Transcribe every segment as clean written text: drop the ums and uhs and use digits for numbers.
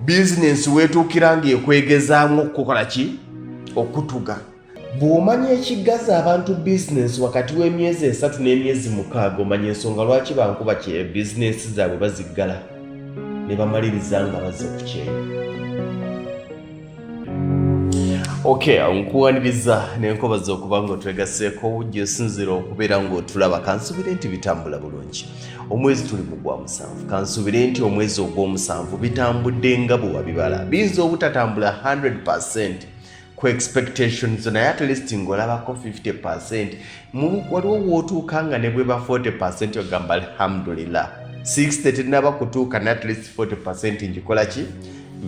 business wetuukiranga ekwegezaamu okukola ki okutuga. Bw'omanya ekigaza abantu business wakati w'emyezi 3 n'emyezi 6 omanya ensonga lwaki bankuba Kyeyo business zaabwe baziggala ne bamaliriza nga bazze ku Kyeyo. Okay, nkuwaniriza n'enkobaza okuba ng'otwegaseeko wujja osinzira okubeera ng'otulaba. Kansubire nti bitambula bulungi. Omwezi tuli mu gwa 7. Kansubire nti omwezi ogw'omusanvu bitambudde nga bwe wabibala. Biyinza obutatambula 100% ku expectations naye at least ng'olabako 50%. Waliwo w'otuuka nga ne bweba 40% ogamba alhamdulillah. 60 terinaba kutuuka ne at least 40% njikola ki?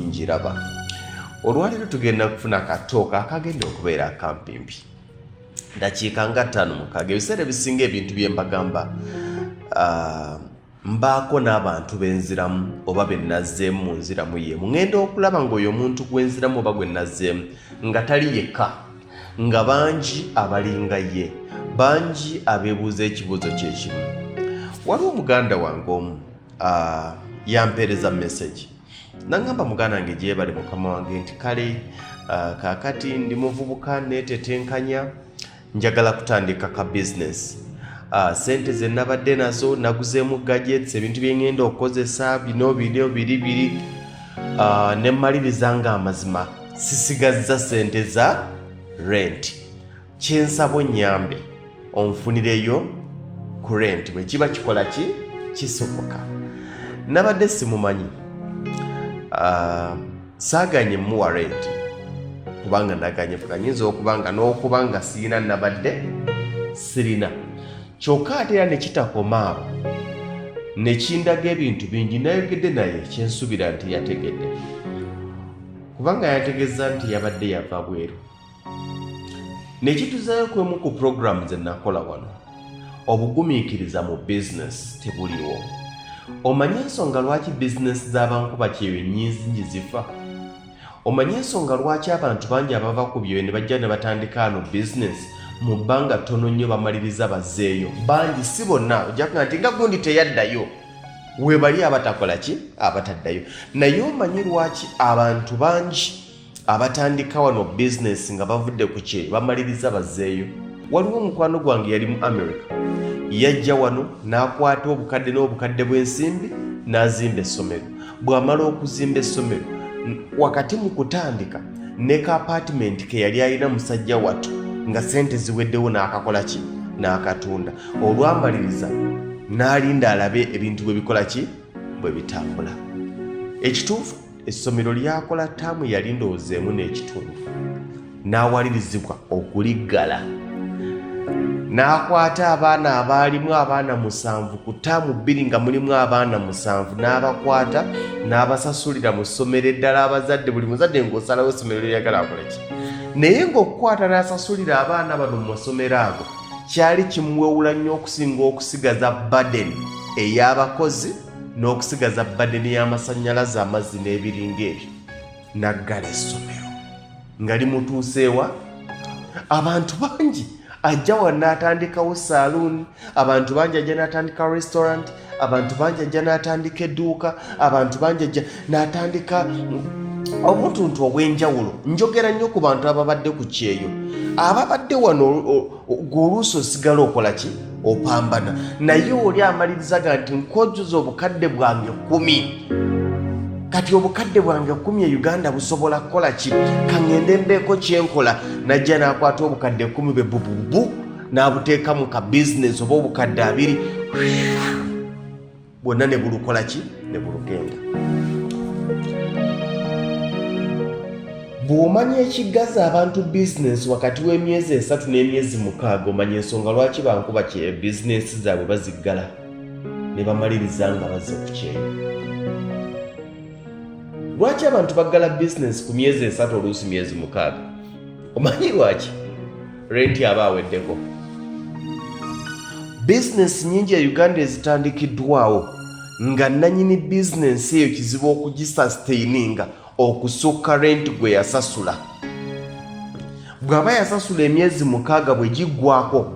Njiraba. Olwaliro tugenda kufuna katooka akagenda okubeera akampimpi. Dakiika nga 5-6. Ebiseera ebisinga ebintu bye mbagamba mbaako n'abantu benziramu oba be nazzeemu mu nziramu yeemu. Ngenda okulaba ng'oyo omuntu gwe nziramu oba gwe nazzeemu nga tali yekka, nga bangi abalinga ye, bangi abeebuuza ekibuuzo kyekimu. Waliwo muganda wange omu yampeereza message. Nangamba muganda wange gyebale mukama wange nti kale kaakati ndi muvubuka neetetenkanya njagala kutandika ka business. Sente ze nabadde nazo naguzeemu gadgets, ebintu bye ngenda okukozesa bino biri ne mmaliriza nga amazima sisigazza sente za rent. Kyensaba onnyambe onfunireyo ku rent bwe kiba kikola ki kisoboka. Nabadde simumanyi saaganye muwa rent kubanga naganye kanyinza okubanga n'okubanga sirina nabadde sirina. Kyokka ate era ne kitakoma awo ne kindaga ebintu bingi. Nayogedde naye kyensubira nti yategedde kubanga yategeeza nti yabadde yava bweru. Ne kituzayo kwemu ku program ze nakola wano. Obugumiikiriza mu business tebuliwo. Omanye ensonga lwaki business z'abankuba Kyeyo nnyingi zifa? Omanye ensonga lwaki abantu bangi abava ku byo ne bajja ne batandika ano business mu bbanga ttono nnyo bamaliriza bazzeeyo? Bangi, si bonna. Ojja kuba nti nga gundi teyaddayo. We bali abatakola ki? Abataddayo. Naye omanyi lwaki abantu bangi abatandika wano business nga bavudde ku Kyeyo bamaliriza bazzeeyo? Waliwo omukwano gwange yali mu America. Yajja wano n'akwata obukadde n'obukadde bw'ensimbi n'azimba essomero. Bw'amala okuzimba essomero, wakati mu kutandika ne ka apartment ke yali alina musajja wattu nga sente ziweddewo n'akakola ki? N'akatunda. Olwamaliriza n'alinda alabe ebintu bwe bikola ki? Bwe bitambula. Ekituufu essomero lyakola ttaamu yali ndowoozeemu n'ekitundu. N'awalirizibwa okuliggala. N'akwata abaana abaalimu abaana 7 ku ttaamu 2 nga mulimu abaana 7 n'abakwata n'abasasulira mu ssomero eddala abazadde. Buli muzadde ng'osalawo essomero lyagala akola ki? Naye ng'okukwata n'asasulira abaana bano mu masomero ago kyali kimuwewula nnyo okusinga okusigaza burden ey'abakozi n'okusigaza burden y'amasannyalaze, amazzi n'ebiringa ebyo. Naggala essomero nga limutuuseewa. Abantu bangi ajja wano n'atandikawo saloon, abantu bangi ajja n'atandika restaurant, abantu bangi ajja n'atandika edduuka, abantu bangi ajja n'atandika obuntuntu obw'enjawulo. Njogera nnyo ku bantu ababadde ku Kyeyo. Ababadde wano gw'oluusi osigala okola ki? Opambana. Naye oli amalirizaga nti nkojjuza obukadde bwange 10. Kati obukadde bwange 10 e Uganda busobola kukola ki? Kangende mbeeko kyenkola. Najja n'akwata obukadde 10 be bububu n'abuteeka mu ka business oba obukadde 2 bwonna ne bulukola ki? Ne bulugenda. Bw'omanya ekigaza abantu business wakati w'emyezi 3 n'emyezi 6 omanya ensonga lwaki bankuba Kyeyo business zaabwe baziggala ne bamaliriza nga bazze ku Kyeyo. Lwaki abantu baggala business ku myezi 3 oluusi myezi 6? Omanyi lwaki? Rent aba aweddeko. Business nyingi ya Uganda ezitandikiddwawo nga nannyini business eyo kizibu okugisustaininga okusukka rent gwe yasasula. Bw'aba yasasula emyezi 6 bwe giggwako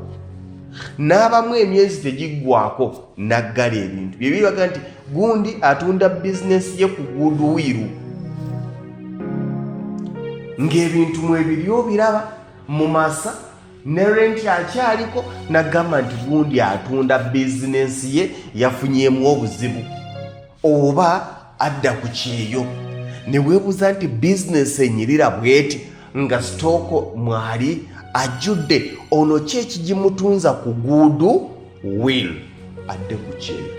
n'abamu emyezi tegiggwako naggala ebintu. Bye bibaga nti gundi atunda business ye ku goodwill ng'ebintu mwebiryo biraba mu masa ne renti akyaliko n'agamba nti gundi atunda bizinensi ye yafunyeemu obuzibu oba adda ku kyeyo ne weebuuza nti bizinensi enyirira bweti nga sitooko mwali ajjudde ono ki ekigimutunza ku guudu will adde ku kyeyo.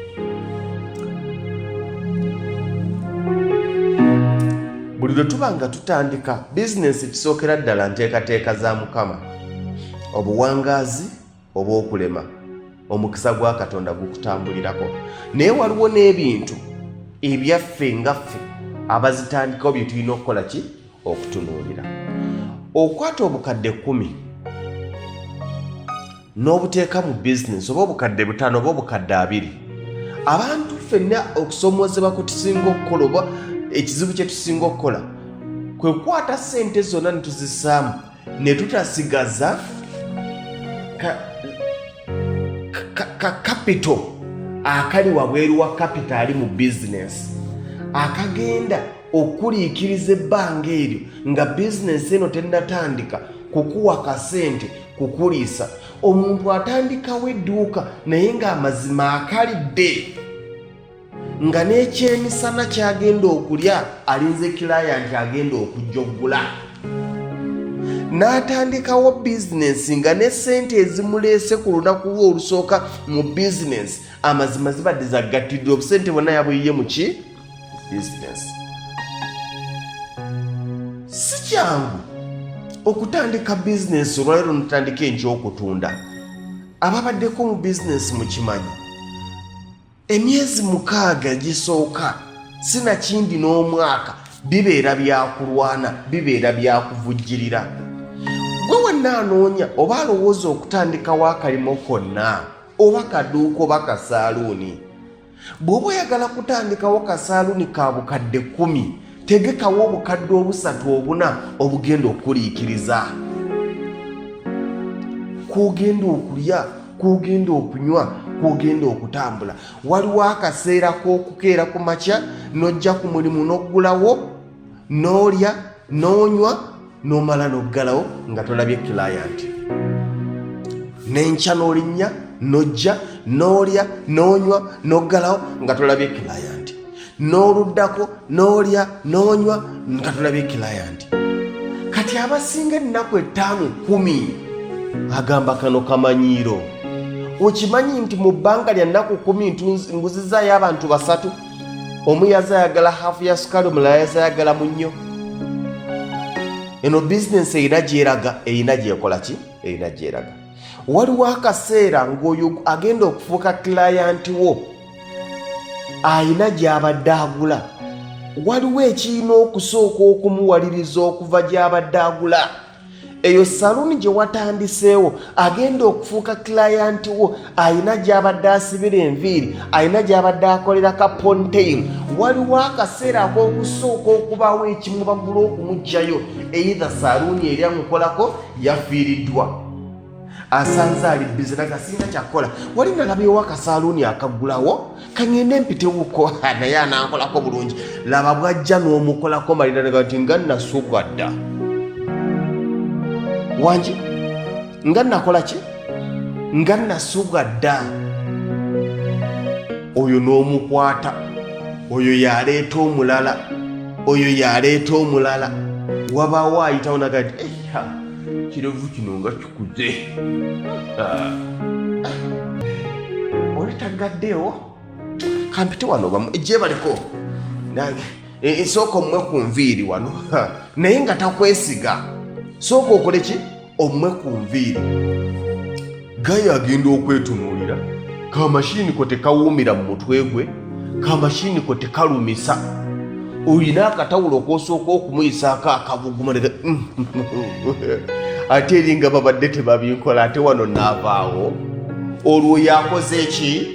Buli lwe tuba nga tutandika bizinensi kisookera ddala nteekateeka za Mukama, obuwangaazi oba okulema, omukisa gwa Katonda gukutambulirako. Naye waliwo n'ebintu ebyaffe nga ffe abazitandikawo bye tulina okukola ki? Okutunuulira. Okwata obukadde 10 n'obuteeka mu bizinensi oba obukadde 5 oba obukadde 2, abantu ffenna okusomoozebwa kwe tusinga okukola oba ekizibu kye tusinga okukola kwe kukwata ssente zonna ne tuzissaamu ne tutasigaza kapito akali wabweru wa kapito ali mu bizinensi akagenda okuliikiriza ebbanga eryo nga bizinensi eno tennatandika kukuwa kasente kukuliisa. Omuntu atandikawo edduuka naye ng'amazima akalidde nga n'ekyemisana kyagenda okulya alinze kilayanti agenda okujjoggula. N'atandikawo bizinensi nga ne ssente ezimuleese ku lunaku lwe olusooka mu bizinensi amazima zibadde zaggattidde obusente bwonna yabweyiye mu ki? Bizinensi. Si kyangu okutandika bizinensi olwaleero notandika eky'okutunda. Ababaddeko mu bizinensi mukimanyi emyezi 6 gisooka sinakindi n'omwaka bibeera byakulwana, bibeera byakuvujjirira. Gwe wenna anoonya oba alowooza okutandikawo akalimo konna oba kaduuka oba kasaaluuni, bw'oba oyagala kutandikawo kasaaluuni ka bukadde 10 tegekawo obukadde 3 4 obugenda okuliikiriza. Kugenda okulya, kugenda okunywa, kugenda okutambula. Waliwo akaseera k'okukeera ku makya n'ojja ku mulimu n'oggulawo n'olya n'onywa n'omala n'oggalawo nga tolabye kilayanti. N'enkya n'olinnya n'ojja n'olya n'onywa n'oggalawo nga tolabye kilayanti. N'oluddako n'olya n'onywa nga tolabye kilayanti. Kati abasinga ennaku 5 10 agamba kano kamanyiiro. Okimanyi nti mu bbanga lya nnaku 10 nguzizaayo abantu 3. Omu yaza ayagala hafu ya sukaali, omulala yaza ayagala munnyo. Eno bizinensi erina gyeraga, erina gyekola ki? Erina gyeraga. Waliwo akaseera ng'oyo agenda okufuuka kilayanti wo ayina gy'abadde agula. Waliwo ekirina okusooka okumuwaliriza okuva gy'abadde agula. Eyo saluuni gye watandiseewo agenda okufuuka kilayanti wo ayina gy'abadde asibira enviiri, ayina gy'abadde akolera ka ponytail. Waliwo akaseera ak'okusooka okubaawo ekimu bagula okumuggyayo, either saluuni eri amukolako yafiiriddwa, asanze ali bize nagasinga kyakola. Wali nalabyewo akasaluuni akaggulawo kangende mpitewuko naye anankolako bulungi. Laba bwajja n'omukolako malira naga nti nga nasubwa dda wangi nga nakola ki? Nga nasubwa dda. Oyo n'omukwata, oyo yaleeta omulala, oyo yaleeta omulala. Wabaawo ayitawo naga nti kirevu kino nga kikuze. Oli tagaddeewo kampite wano gyebaleko nange sooka omwe ku nviiri wano naye nga takwesiga. Sooka okole ki? Omwe ku nviiri. Gaye agenda okwetunuulira kamashini ko tekawuumira mu mutwe gwe, kamashini ko tekalumisa. Olina akatawulo k'osooka okumuyisaako akabuguma ate eri nga babadde tebabinkola ate wano naavaawo. Olwo yakoze eki?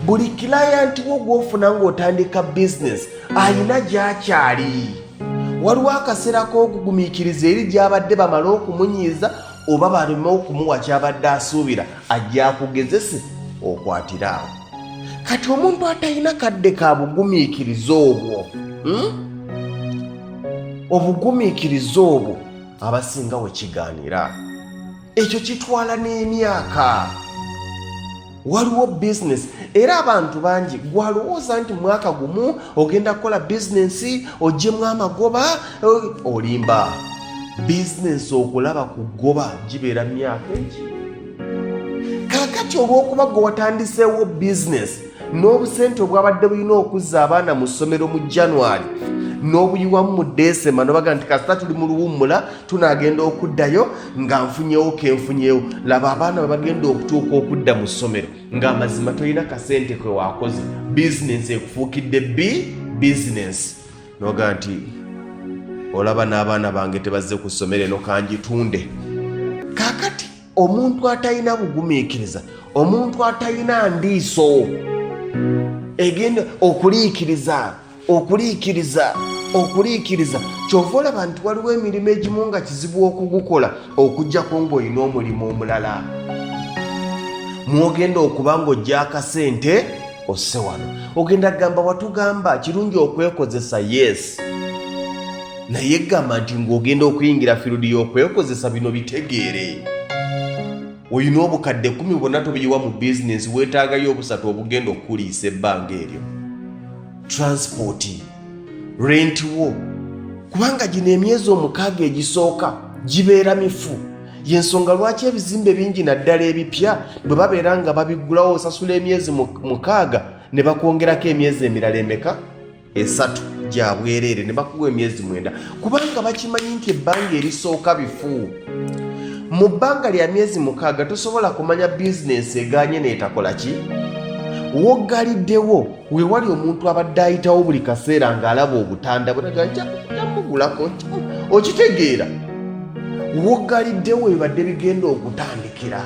Buli kilayanti wo gw'ofuna ng'otandika bizinesi ayina gy'akyali. Waliwo akaseera k'okugumiikiriza eri gy'abadde bamala okumunyiiza oba baleme okumuwa ky'abadde asuubira ajja akugezese okwatira awo. Kati omuntu atalina kadde ka bugumiikiriza obwo, obugumiikiriza obwo abasinga we kigaanira. Ekyo kitwala n'emyaka. Waliwo business era abantu bangi gwalowooza nti mwaka gumu ogenda kukola business ogyemu amagoba olimba. Business okulaba ku goba gibeera myaka eki. Kakati olw'okuba gwe watandiseewo business n'obusente obwabadde bulina okuzza abaana mu ssomero mu January n'obuyiwamu mu December nobaga nti kasita tuli mu luwummula tunaagenda okuddayo nga nfunyewo kenfunyewo. Laba abaana bagenda okutuuka okudda mu ssomero ng'amazima tolina kasente kwe waakoze. Business ekufuukidde business. Noga nti olaba n'abaana bange tebazze ku ssomero eno kangitunde. Kakati omuntu atalina bugumiikiriza, omuntu atalina ndiiso egenda okuliikiriza kyova olaba nti waliwo emirimu egimu nga kizibu okugukola okuggyako ng'olina omulimu omulala. Mwogenda okuba ng'ojja akasente osse wano. Ogenda kugamba watugamba kirungi okwekozesa, yes, naye gamba nti ng'ogenda okuyingira fiirudi y'okwekozesa bino bitegeere. Oyina obukadde 10 bwonna tobuyiwa mu bizinesi, weetaagayo obusatu obugenda okuliisa ebbanga eryo. Transport, rent wo, kubanga gino emyezi 6 egisooka gibeera mifu. Y'ensonga lwaki ebizimbe bingi naddala ebipya bwe babeera nga babigulawo osasula emyezi 6 ne bakwongerako emyezi emirala emeka 3 gya bwereere ne bakuwa emyezi 9 kubanga bakimanyi nti ebbanga erisooka bifu. Mu bbanga lya myezi 6 tosobola kumanya bizinesi eganye n'etakola ki. Woggaliddewo weewali omuntu abadde ayitawo buli kaseera ng'alaba obutanda bweraga njamugulako okitegeera. Woggaliddewo ebadde bigenda okutandikira.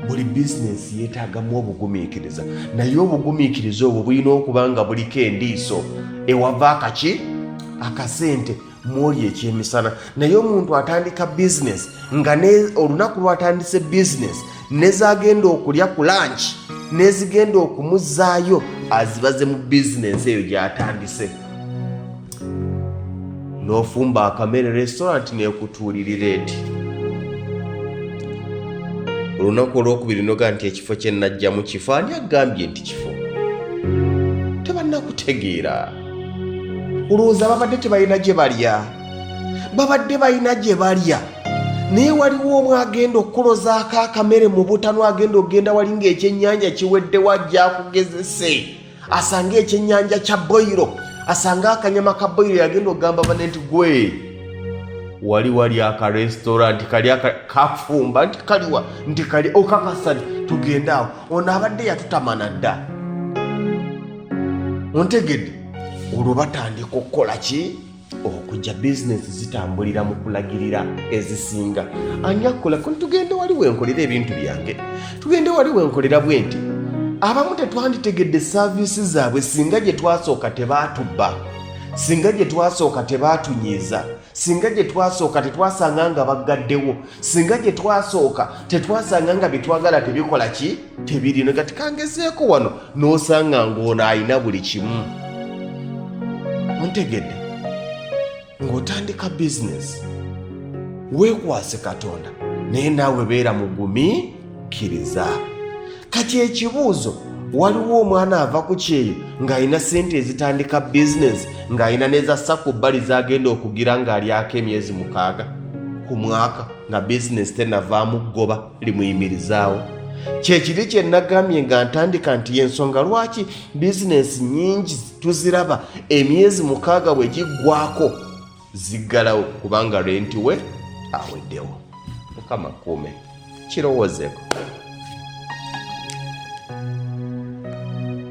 Buli bizinesi yeetaagamu obugumiikiriza, naye obugumiikiriza obwo bulina okuba nga buliko endiiso ewava akasente mwoli ekyemisana. Naye omuntu atandika bizinesi nga olunaku lwatandise bizinesi nezagenda okulya ku lunch nezigenda okumuzzaayo azibaze mu bizinesi eyo gy'atandise. N'ofumba akamere restaurant n'ekutuulirira eti. Olunaku olwokubiri noga nti ekifo kye najja mu kifo ani agambye nti kifo. Tebannakutegeera. Olowooza babadde tebalina gye balya. Babadde balina gye balya. Naye waliwo omwe agenda okulozaako akamere mu butano agenda okgenda wali ng'ekyennyanja kiwedde wajja akugezese. Asanga ekyennyanja kya boyiro. Asanga akanyama ka boyiro yagenda okugamba bane nti gwe. Wali aka restaurant kali kafumba nti kaliwa nti kali okakasa tugenda awo. Ono abadde yatutamana dda. Ontegedde. Olwo batandika okukola ki? Okujja bizinesi zitambulira mu kulagirira ezisinga. Ani akola ko tugende wali wenkolera ebintu byange. Tugende wali wenkolera bwenti. Abamu tetwanditegedde saavisi zaabwe singa gye twasooka tebaatubba. Singa gye twasooka tebaatunyiiza. Singa gye twasooka tetwasanga nga baggaddewo. Singa gye twasooka tetwasanga nga bitwagala tebikola ki? Tebiri. Negati kangezeeko wano n'osanga ng'ono ayina buli kimu. Ontegedde ng'otandika bizinesi weekwase Katonda naye naawe beera mugumiikiriza. Kati ekibuuzo, waliwo omwana ava ku Kyeyo ng'alina ssente ezitandika bizinesi ng'alina n'ezassa ku bbali z'agenda okugira ng'alyako emyezi 6 ku mwaka nga bizinesi tenavaamu ggoba limuyimirizaawo. Kyekiri kye nagambye nga ntandika nti y'ensonga lwaki bizinesi nnyingi tuziraba emyezi 6 bwe giggwako ziggalawo kubanga renti we aweddewo. Mukama kuume kirowoozeeko.